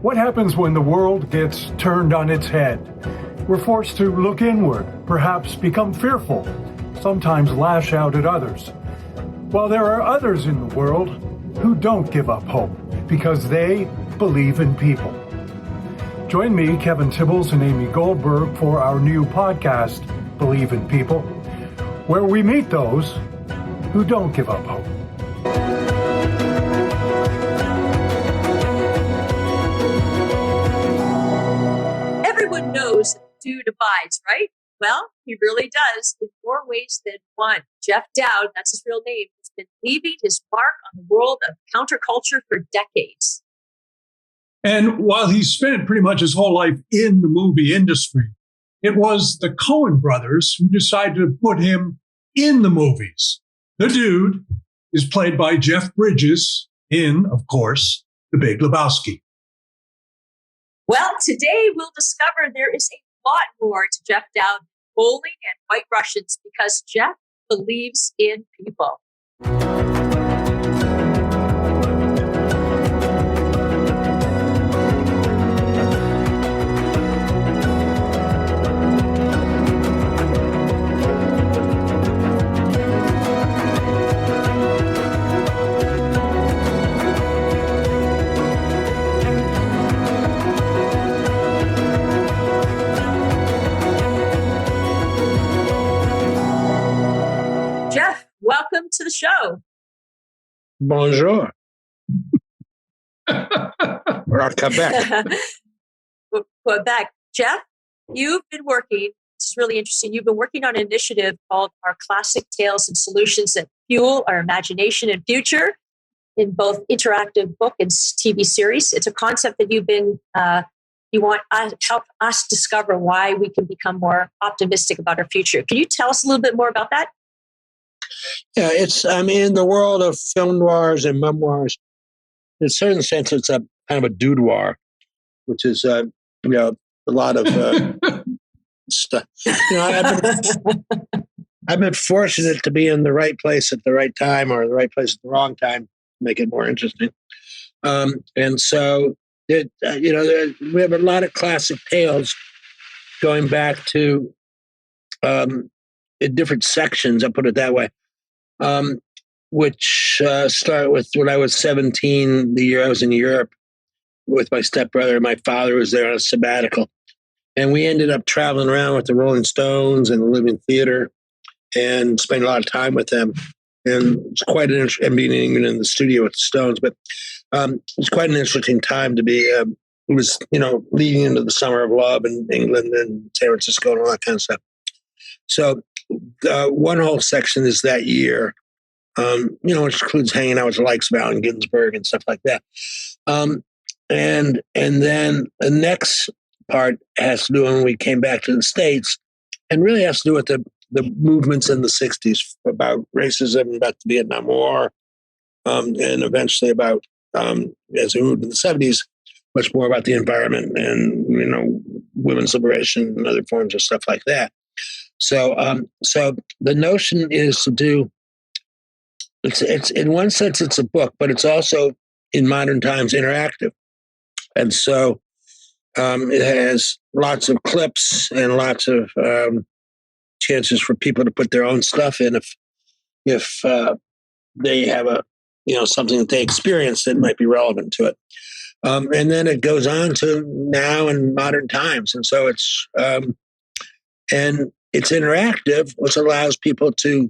What happens when the world gets turned on its head? We're forced to look inward, perhaps become fearful, sometimes lash out at others. While there are others in the world who don't give up hope because they believe in people. Join me, Kevin Tibbles, and Amy Goldberg for our new podcast, Believe in People, where we meet those who don't give up hope. Everyone knows that the dude abides, right? Well, he really does in more ways than one. Jeff Dowd, that's his real name, has been leaving his mark on the world of counterculture for decades. And while he spent pretty much his whole life in the movie industry, it was the Coen brothers who decided to put him in the movies. The dude is played by Jeff Bridges in, of course, The Big Lebowski. Well, today we'll discover there is a lot more to Jeff Dowd than bowling and White Russians because Jeff believes in people. Jeff, welcome to the show. Bonjour. We're at Quebec. Quebec. Jeff, you've been working, this is really interesting, you've been working on an initiative called Our Classic Tales and Solutions that Fuel Our Imagination and Future in both interactive book and TV series. It's a concept that you've been, you want to help us discover why we can become more optimistic about our future. Can you tell us a little bit more about that? Yeah, in the world of film noirs and memoirs, in a certain sense, it's a kind of a doudoir, which is, a lot of stuff. I've been fortunate to be in the right place at the right time or the right place at the wrong time to make it more interesting. And so, we have a lot of classic tales going back to in different sections, I'll put it that way. Which start with when I was 17, the year I was in Europe with my stepbrother. My father was there on a sabbatical. And we ended up traveling around with the Rolling Stones and the Living Theater and spending a lot of time with them. And it's quite an interesting, and being even in the studio with the Stones. But it was quite an interesting time to be, it was, leading into the summer of love in England and San Francisco and all that kind of stuff. So one whole section is that year, which includes hanging out with the likes of Allen Ginsberg and stuff like that. And then the next part has to do when we came back to the States and really has to do with the movements in the 60s about racism, about the Vietnam War, and eventually about, as we moved to the 70s, much more about the environment and, women's liberation and other forms of stuff like that. So the notion is to do, it's in one sense, it's a book, but it's also in modern times interactive. And so it has lots of clips and lots of chances for people to put their own stuff in if they have something that they experienced that might be relevant to it. And then it goes on to now in modern times. And so it's interactive, which allows people to,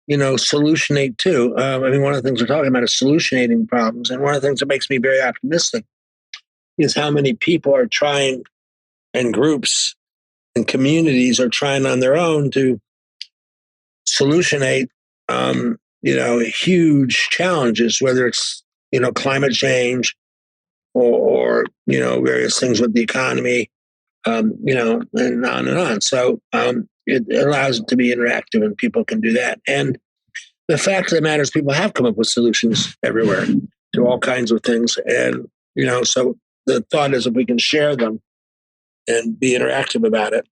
solutionate too. One of the things we're talking about is solutionating problems. And one of the things that makes me very optimistic is how many people are trying, and groups and communities are trying on their own to solutionate, huge challenges, whether it's, climate change or various things with the economy, and on and on. So it allows it to be interactive and people can do that. And the fact of the matter is people have come up with solutions everywhere to all kinds of things. And, so the thought is if we can share them and be interactive about it,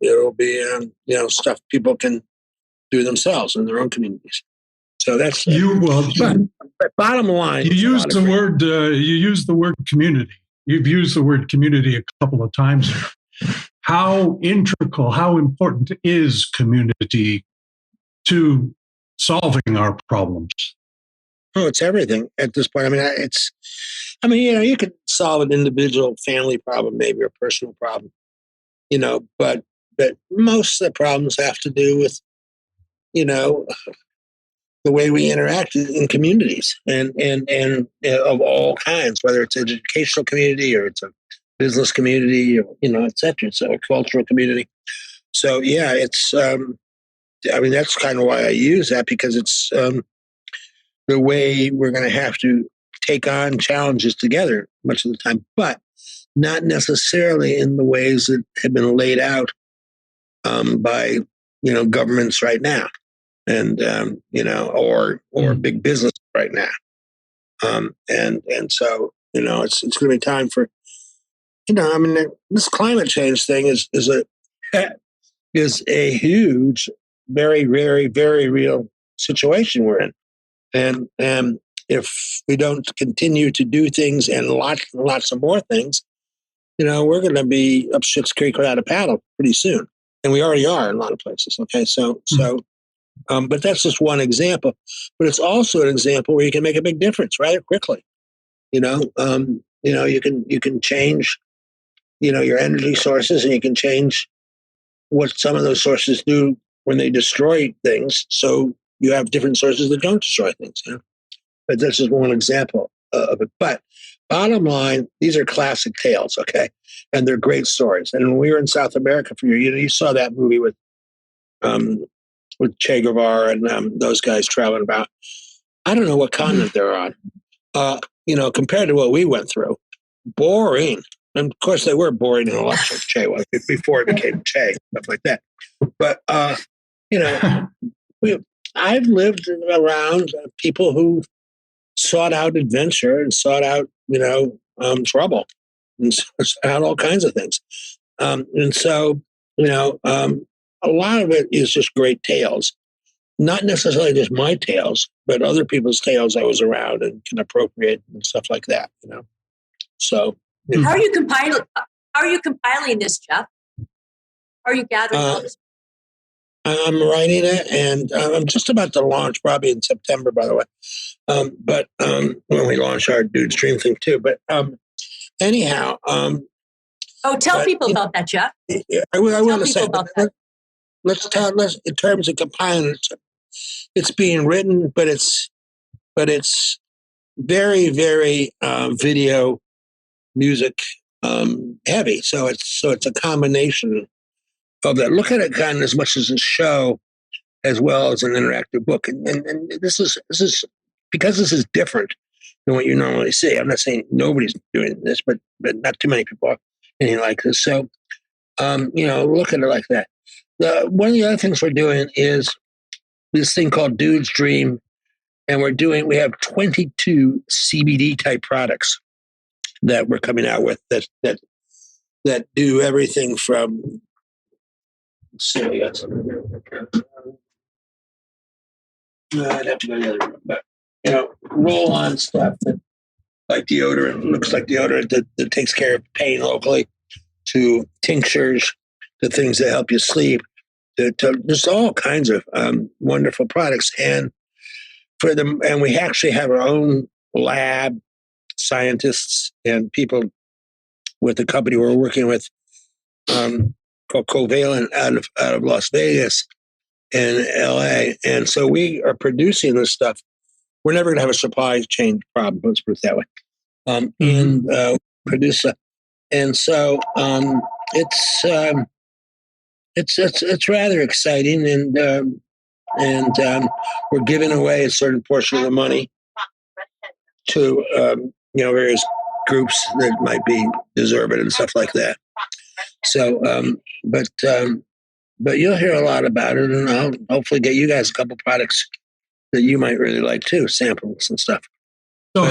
it'll be, stuff people can do themselves in their own communities. So that's bottom line. You use the word community. you've used the word community a couple of times. How integral, how important is community to solving our problems? Oh, it's everything at this point. I mean, you could solve an individual family problem, maybe, or personal problem, but most of the problems have to do with, the way we interact in communities and of all kinds, whether it's an educational community or it's a business community, or, et cetera. It's a cultural community. So, yeah, that's kind of why I use that, because it's the way we're going to have to take on challenges together much of the time, but not necessarily in the ways that have been laid out by, governments right now. And or big business right now, and so it's going to be time for this climate change thing is a huge, very, very, very real situation we're in, and if we don't continue to do things and lots of more things, we're going to be up shit's creek without a paddle pretty soon, and we already are in a lot of places. Okay, so. But that's just one example. But it's also an example where you can make a big difference rather quickly. You can change, your energy sources, and you can change what some of those sources do when they destroy things. So you have different sources that don't destroy things. But that's just one example of it. But bottom line, these are classic tales, okay, and they're great stories. And when we were in South America for you saw that movie with Che Guevara and those guys traveling about. I don't know what continent they're on. Compared to what we went through, boring. And of course, they were boring in the lecture. Che was before it became Che, stuff like that. But I've lived around people who sought out adventure and sought out trouble and sought out all kinds of things. And so a lot of it is just great tales, not necessarily just my tales, but other people's tales I was around and can appropriate and stuff like that. So how are you compiling this, Jeff? How are you gathering all this? I'm writing it, and I'm just about to launch, probably in September, by the way. But when we launch our Dude Stream thing too. But anyhow. Tell people about that, Jeff. I want to say about that. Let's in terms of compiling. It's being written, but it's very, very video, music heavy. So it's a combination of that. Look at it kind of as much as a show, as well as an interactive book. And this is because this is different than what you normally see. I'm not saying nobody's doing this, but not too many people are anything like this. So look at it like that. One of the other things we're doing is this thing called Dude's Dream, and we have 22 CBD type products that we're coming out with that do everything from. Let's see, I got something here. I'd have to go to the other room, but roll-on stuff that like deodorant, looks like deodorant that takes care of pain locally, to tinctures, to things that help you sleep. To just all kinds of wonderful products, and we actually have our own lab, scientists and people with the company we're working with called Covalent out of Las Vegas and LA, and so we are producing this stuff. We're never going to have a supply chain problem. Let's put it that way. And produce it, and so it's rather exciting, and we're giving away a certain portion of the money to various groups that might be deserving and stuff like that. So, but you'll hear a lot about it, and I'll hopefully get you guys a couple products that you might really like too, samples and stuff. So we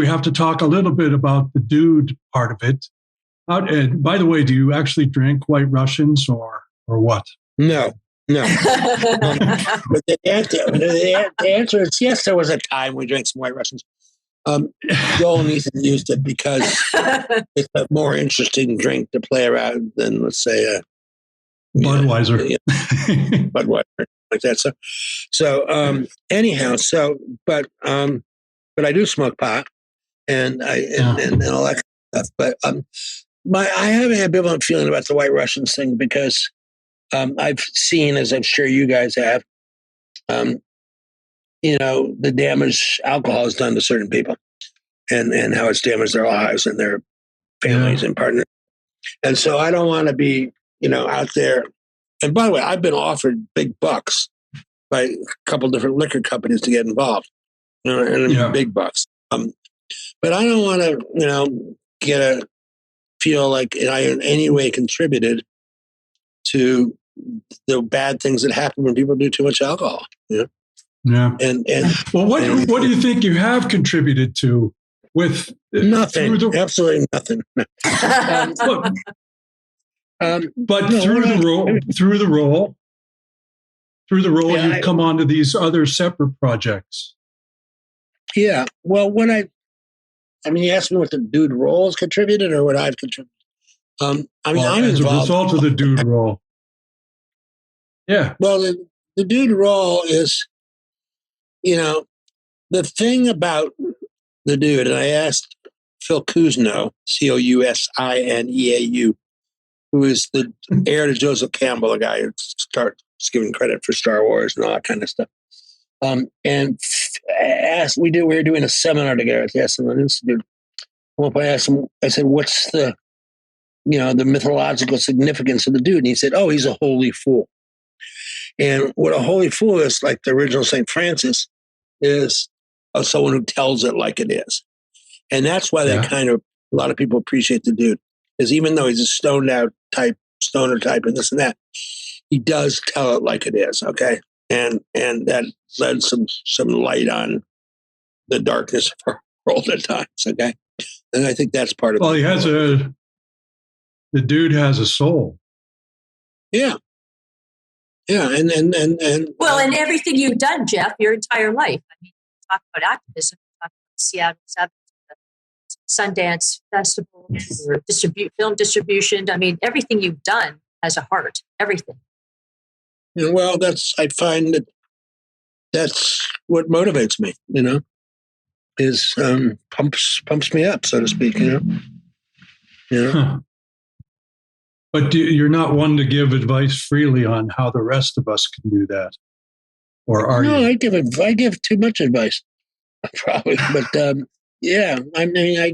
have to talk a little bit about the dude part of it. And by the way, do you actually drink White Russians or what? No, No. But the answer is yes, there was a time we drank some White Russians. Joel and Ethan used it because it's a more interesting drink to play around than, let's say, Budweiser. Budweiser, like that. But I do smoke pot and and all that kind of stuff. But I have an ambivalent feeling about the White Russians thing because I've seen, as I'm sure you guys have, the damage alcohol has done to certain people and how it's damaged their lives and their families and partners. And so I don't want to be, out there. And by the way, I've been offered big bucks by a couple different liquor companies to get involved, big bucks. But I don't want to, feel like I in any way contributed to the bad things that happen when people do too much alcohol. Yeah. And well, what do you think you have contributed to with nothing? Absolutely nothing. But through the role, you've come onto these other separate projects. Yeah. Well, you asked me what the dude role has contributed or what I've contributed. I'm as involved. A result of the dude role. Yeah. Well, the dude role is, the thing about the dude, and I asked Phil Kuzno, Cousineau, who is the heir to Joseph Campbell, the guy who starts giving credit for Star Wars and all that kind of stuff. And we were doing a seminar together at the Esalen Institute. I asked him, I said, what's the mythological significance of the dude? And he said, he's a holy fool. And what a holy fool is, like the original St. Francis, is someone who tells it like it is. And that's why a lot of people appreciate the dude. Because even though he's a stoned out type, stoner type and this and that, he does tell it like it is, okay? And that led some light on the darkness of our world at times, okay? And I think that's part of it. Well, the dude has a soul. Yeah. Yeah, and well, and everything you've done, Jeff, your entire life. I mean, talk about activism, talk about Seattle Sundance Festival, or film distribution. I mean, everything you've done has a heart. Everything. Well, I find that's what motivates me. Is pumps me up, so to speak. Huh. But you're not one to give advice freely on how the rest of us can do that, or are you? No, I give too much advice, probably. But I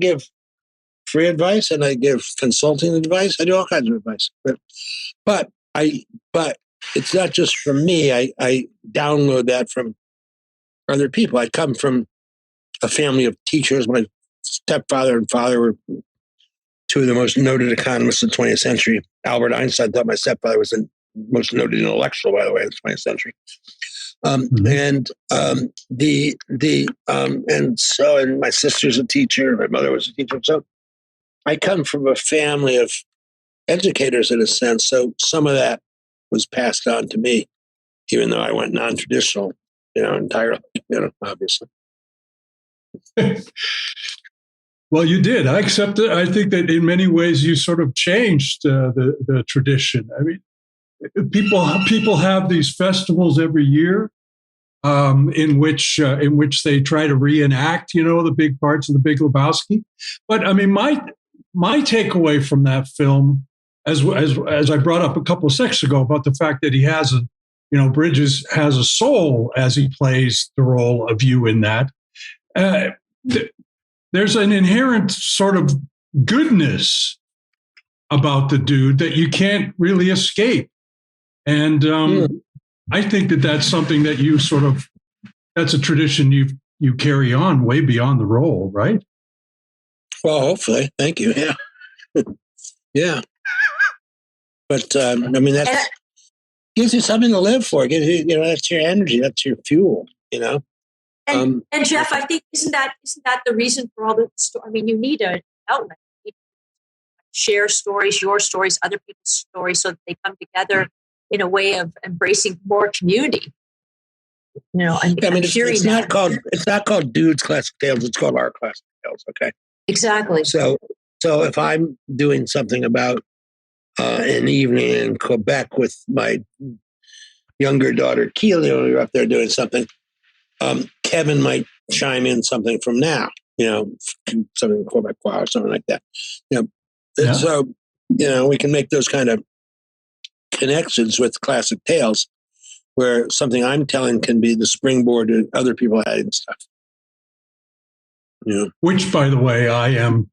give free advice and I give consulting advice. I do all kinds of advice. But it's not just from me. I download that from other people. I come from a family of teachers. My stepfather and father were two of the most noted economists of the 20th century. Albert Einstein thought my stepfather was the most noted intellectual, by the way, of the 20th century. And my sister's a teacher. My mother was a teacher. So I come from a family of educators in a sense. So some of that was passed on to me, even though I went non-traditional, entirely, obviously. Well, you did. I accept it. I think that in many ways you sort of changed the tradition. I mean, people have these festivals every year in which they try to reenact, the big parts of the Big Lebowski. But I mean, my takeaway from that film, as I brought up a couple of seconds ago about the fact that he has Bridges has a soul as he plays the role of you in that. There's an inherent sort of goodness about the dude that you can't really escape. And I think that that's something that you that's a tradition you carry on way beyond the role, right? Well, hopefully. Thank you. Yeah. Yeah. But that gives you something to live for. It gives you, that's your energy. That's your fuel, And Jeff, I think isn't that the reason for all the story? I mean, you need an outlet. You need to share stories, your stories, other people's stories, so that they come together in a way of embracing more community. I'm hearing it's that. it's not called Dude's Classic Tales. It's called Our Classic Tales. Okay. Exactly. So if I'm doing something about an evening in Quebec with my younger daughter Keely, when we were up there doing something, Kevin might chime in something from now, something Quebecois or something like that. And so, we can make those kind of connections with Classic Tales, where something I'm telling can be the springboard to other people adding stuff. Which, by the way, I am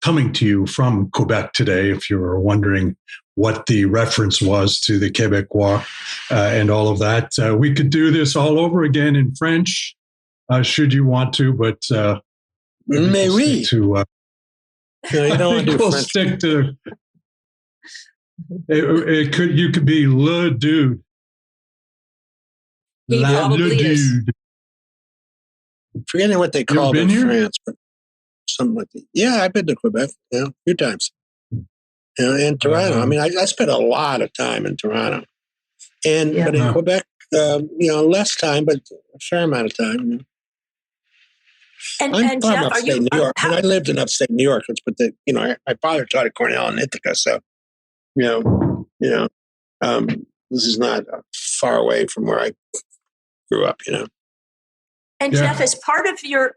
coming to you from Quebec today, if you were wondering what the reference was to the Quebecois and all of that. We could do this all over again in French, should you want to, but Mais oui. You don't want to do French. Stick to you could be le dude. Le dude. I'm forgetting what they call it in France, but something like that. Yeah, I've been to Quebec, a few times. And Toronto. I spent a lot of time in Toronto, but in Quebec, less time, but a fair amount of time. I'm from Jeff, upstate New York, and I lived in upstate New York. But my father taught at Cornell and Ithaca, so this is not far away from where I grew up. And Jeff, as part of your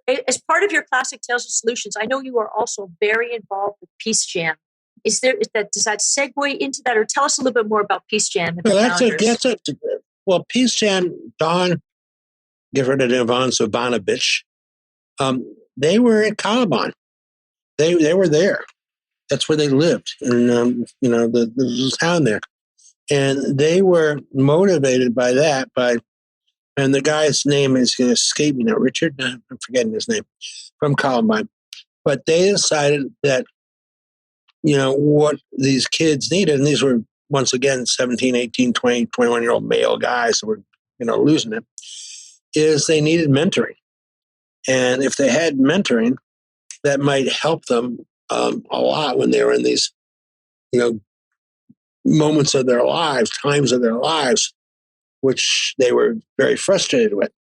Classic Tales and Solutions, I know you are also very involved with Peace Jam. Does that segue into that, or tell us a little bit more about Peace Jam? Well, Peace Jam, Don Givardanovic, they were in Calaban. They were there. That's where they lived, in the town there, and they were motivated by that. And the guy's name is going to escape me now. Richard, I'm forgetting his name, from Columbine. But they decided that, what these kids needed, and these were, once again, 17, 18, 20, 21-year-old male guys that were, losing it, is they needed mentoring. And if they had mentoring, that might help them a lot when they were in these, moments of their lives, times of their lives, which they were very frustrated with.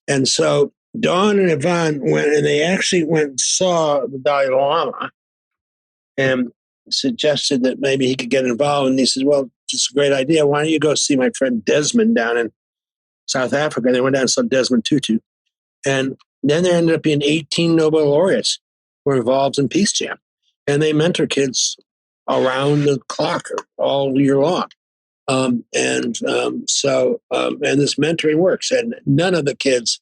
And so Don and Yvonne went, and they actually went and saw the Dalai Lama and suggested that maybe he could get involved. And he said, well, it's a great idea. Why don't you go see my friend Desmond down in South Africa? They went down and saw Desmond Tutu. And then there ended up being 18 Nobel laureates who were involved in Peace Jam. And they mentor kids around the clock all year long. And this mentoring works. And none of the kids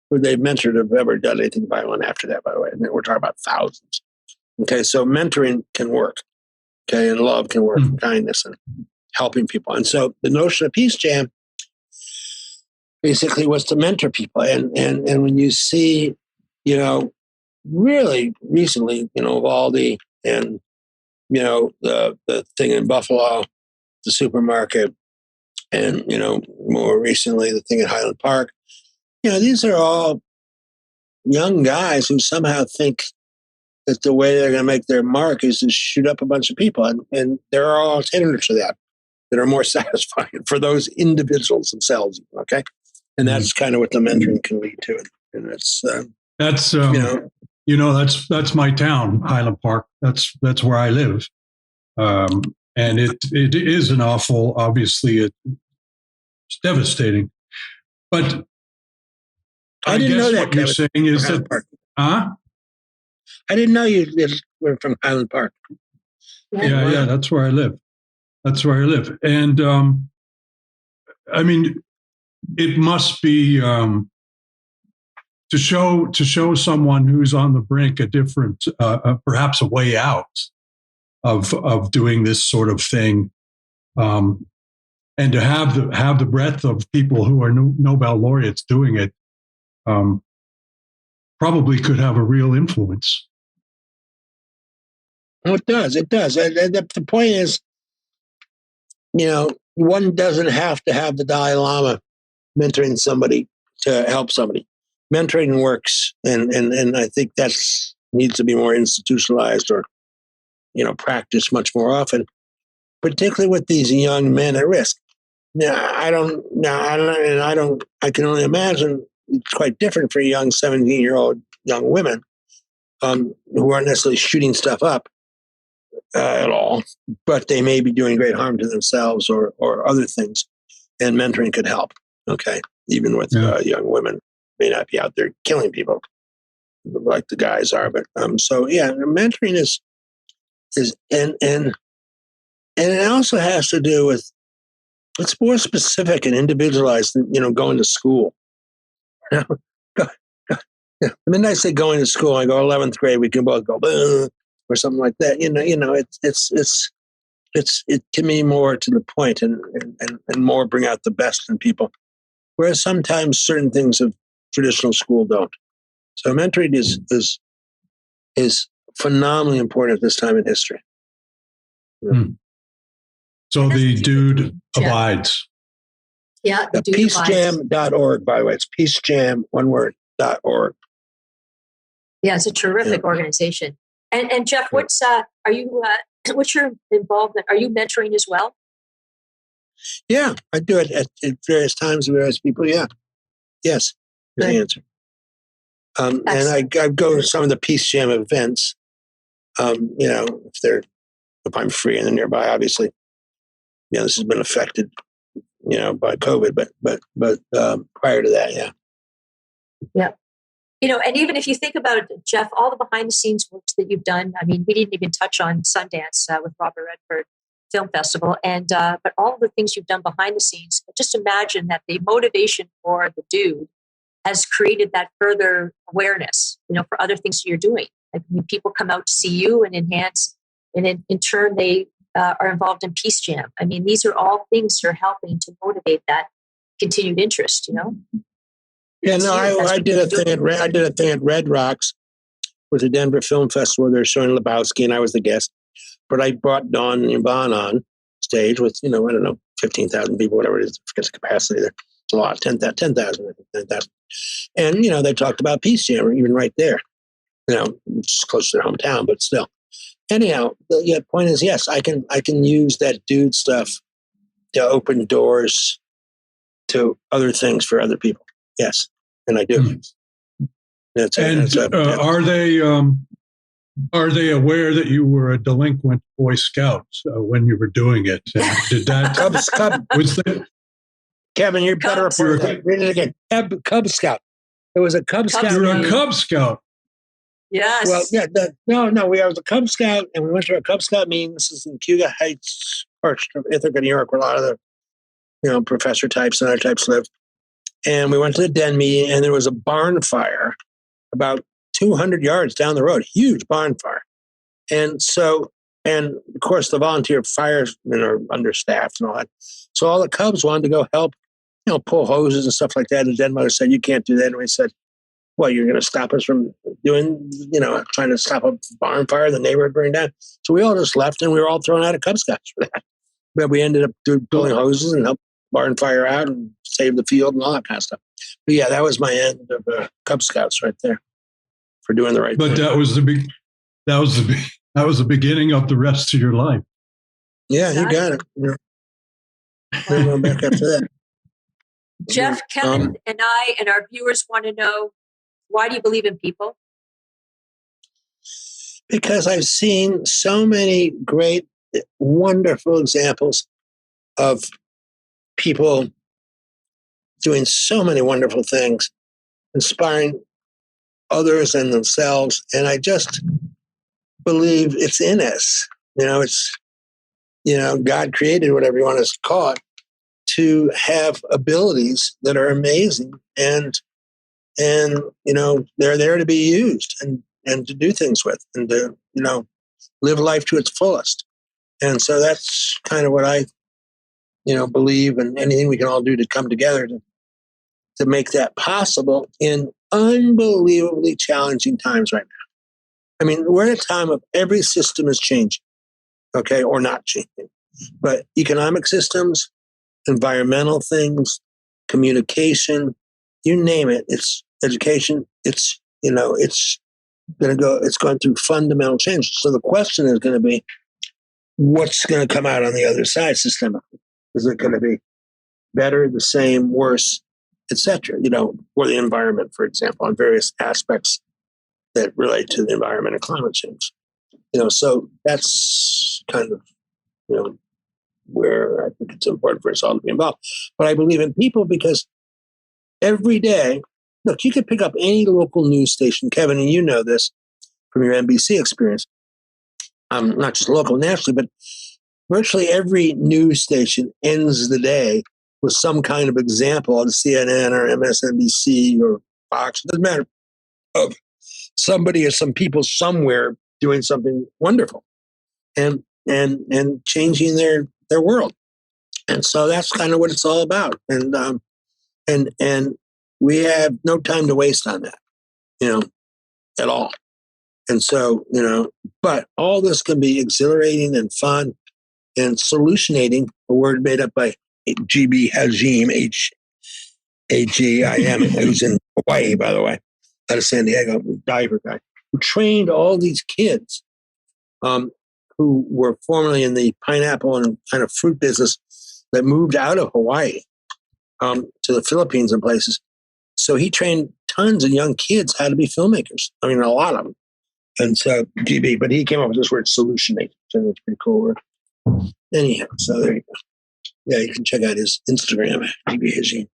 who they've mentored have ever done anything violent after that, by the way. And we're talking about thousands. Okay, so mentoring can work. Okay, and love can work, and kindness and helping people. And so the notion of Peace Jam basically was to mentor people. And when you see, really recently, Uvalde and, the thing in Buffalo, the supermarket, and, more recently, the thing at Highland Park, these are all young guys who somehow think that the way they're going to make their mark is to shoot up a bunch of people. And there are alternatives to that are more satisfying for those individuals themselves. Okay. And that's kind of what the mentoring can lead to. And that's my town, Highland Park. That's where I live. And it is an awful, obviously it's devastating, but I didn't know that what you're saying is that, I didn't know you were from Highland Park. Yeah, that's where I live. And it must be to show someone who's on the brink a different, perhaps a way out of doing this sort of thing, and to have the breadth of people who are Nobel laureates doing it, probably could have a real influence. Oh, it does. And the point is, one doesn't have to have the Dalai Lama mentoring somebody to help somebody. Mentoring works, and I think that needs to be more institutionalized or, practiced much more often, particularly with these young men at risk. Yeah, I don't. No, I don't. And I don't. I can only imagine it's quite different for young 17-year-old young women who aren't necessarily shooting stuff up at all, but they may be doing great harm to themselves or other things, and mentoring could help. Okay, even with young women, may not be out there killing people like the guys are, but so yeah, mentoring is and it also has to do with it's more specific and individualized than going to school. Yeah. The minute I say going to school, I go 11th grade. We can both go or something like that. It can be more to the point and more bring out the best in people. Whereas sometimes certain things of traditional school don't. So mentoring is phenomenally important at this time in history. Hmm. So the dude abides. Yeah, the dude peacejam.org, by the way. It's peacejam, one word, .org. Yeah, it's a terrific organization. And Jeff, what's your involvement? Are you mentoring as well? Yeah, I do it at various times with various people. Yeah. Yes, is the answer. And I go to some of the Peace Jam events, if I'm free and they're nearby, obviously. This has been affected, by COVID, but prior to that, yeah. Yeah. And even if you think about it, Jeff, all the behind the scenes works that you've done, I mean, we didn't even touch on Sundance with Robert Redford Film Festival, but all the things you've done behind the scenes, just imagine that the motivation for the dude has created that further awareness, for other things that you're doing. Like when people come out to see you and enhance, and in turn, they are involved in Peace Jam. I mean, these are all things that are helping to motivate that continued interest, Yeah, no, I did a thing at Red Rocks with the Denver Film Festival. They're showing Lebowski, and I was the guest. But I brought Dawn and Yvonne on stage with, I don't know, 15,000 people, whatever it is, I forget the capacity there. It's a lot, 10,000. And, they talked about Peace Jam, even right there. It's close to their hometown, but still. Anyhow, the point is, yes, I can use that dude stuff to open doors to other things for other people. Yes, and I do. Are they aware that you were a delinquent Boy Scout when you were doing it? And did that Kevin, you're better for that. Read it again. Cub Scout. It was a Cub Scout. You're a Cub Scout. Yes. Well, yeah. I was a Cub Scout, and we went to a Cub Scout meeting. This is in Cuba Heights, Ithaca, New York, where a lot of the professor types and other types live. And we went to the den meeting, and there was a barn fire about 200 yards down the road, huge barn fire. And of course, the volunteer firemen are understaffed and all that. So all the Cubs wanted to go help, pull hoses and stuff like that. And the den mother said, "You can't do that." And we said, "Well, you're going to stop us from doing, trying to stop a barn fire, the neighborhood burning down." So we all just left, and we were all thrown out of Cub Scouts for that. But we ended up pulling hoses and helped barn fire out and save the field and all that kind of stuff. But yeah, that was my end of Cub Scouts right there for doing the right thing. But that was the beginning of the rest of your life. Yeah, you got it. We're going back after that. Jeff, Kevin, and I and our viewers want to know, why do you believe in people? Because I've seen so many great, wonderful examples of people doing so many wonderful things, inspiring others and themselves. And I just believe it's in us. God created, whatever you want to call it, to have abilities that are amazing. And they're there to be used and to do things with and to, live life to its fullest. And so that's kind of what I, believe, and anything we can all do to come together to make that possible in unbelievably challenging times right now. I mean, we're at a time of every system is changing, okay, or not changing. But economic systems, environmental things, communication, you name it, it's education, it's going through fundamental change. So the question is going to be, what's going to come out on the other side systemically? Is it going to be better, the same, worse, etc. For the environment, for example, on various aspects that relate to the environment and climate change. So that's kind of, where I think it's important for us all to be involved. But I believe in people because every day, look, you could pick up any local news station, Kevin, and you know this from your NBC experience, not just local, nationally, but virtually every news station ends the day with some kind of example on CNN or MSNBC or Fox, it doesn't matter, of somebody or some people somewhere doing something wonderful and changing their world. And so that's kind of what it's all about. And we have no time to waste on that, at all. And so, but all this can be exhilarating and fun and solutionating, a word made up by G.B. Hagim, H-A-G-I-M, who's in Hawaii, by the way, out of San Diego, diver guy, who trained all these kids who were formerly in the pineapple and kind of fruit business that moved out of Hawaii to the Philippines and places. So he trained tons of young kids how to be filmmakers. I mean, a lot of them. And so GB, but he came up with this word solutionate. So that's pretty cool word. Anyhow, so there you go. Yeah, you can check out his Instagram, GB Hagim.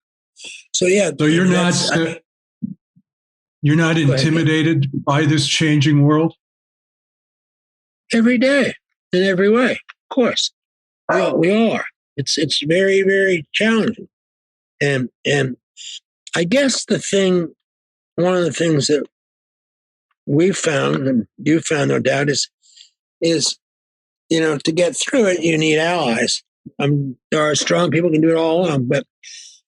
So yeah. So you're not intimidated by this changing world? Every day, in every way, of course. We are. It's very, very challenging. And I guess one of the things that we found, and you found no doubt, is to get through it, you need allies. There are strong people who can do it all alone, but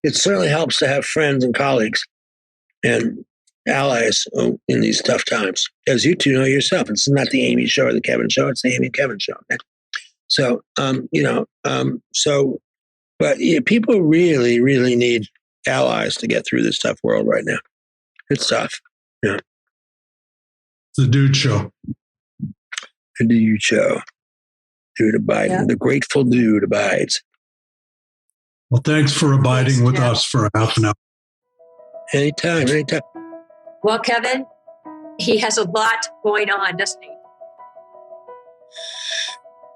it certainly helps to have friends and colleagues and allies in these tough times. As you two know yourself, it's not the Amy show or the Kevin show, it's the Amy and Kevin show. Okay? So, but people really, really need allies to get through this tough world right now. It's tough. Yeah. The Dude Show. The Dude Show. Dude abides. Yeah. The Grateful Dude abides. Well, thanks for abiding with us for half an hour. Anytime. Well, Kevin, he has a lot going on, doesn't he?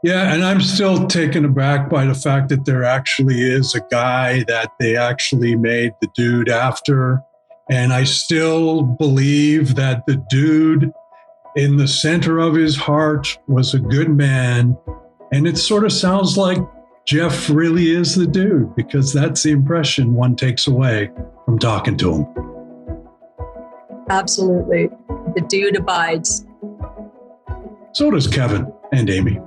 Yeah, and I'm still taken aback by the fact that there actually is a guy that they actually made the Dude after. And I still believe that the Dude in the center of his heart was a good man. And it sort of sounds like Jeff really is the Dude, because that's the impression one takes away from talking to him. Absolutely. The Dude abides. So does Kevin and Amy.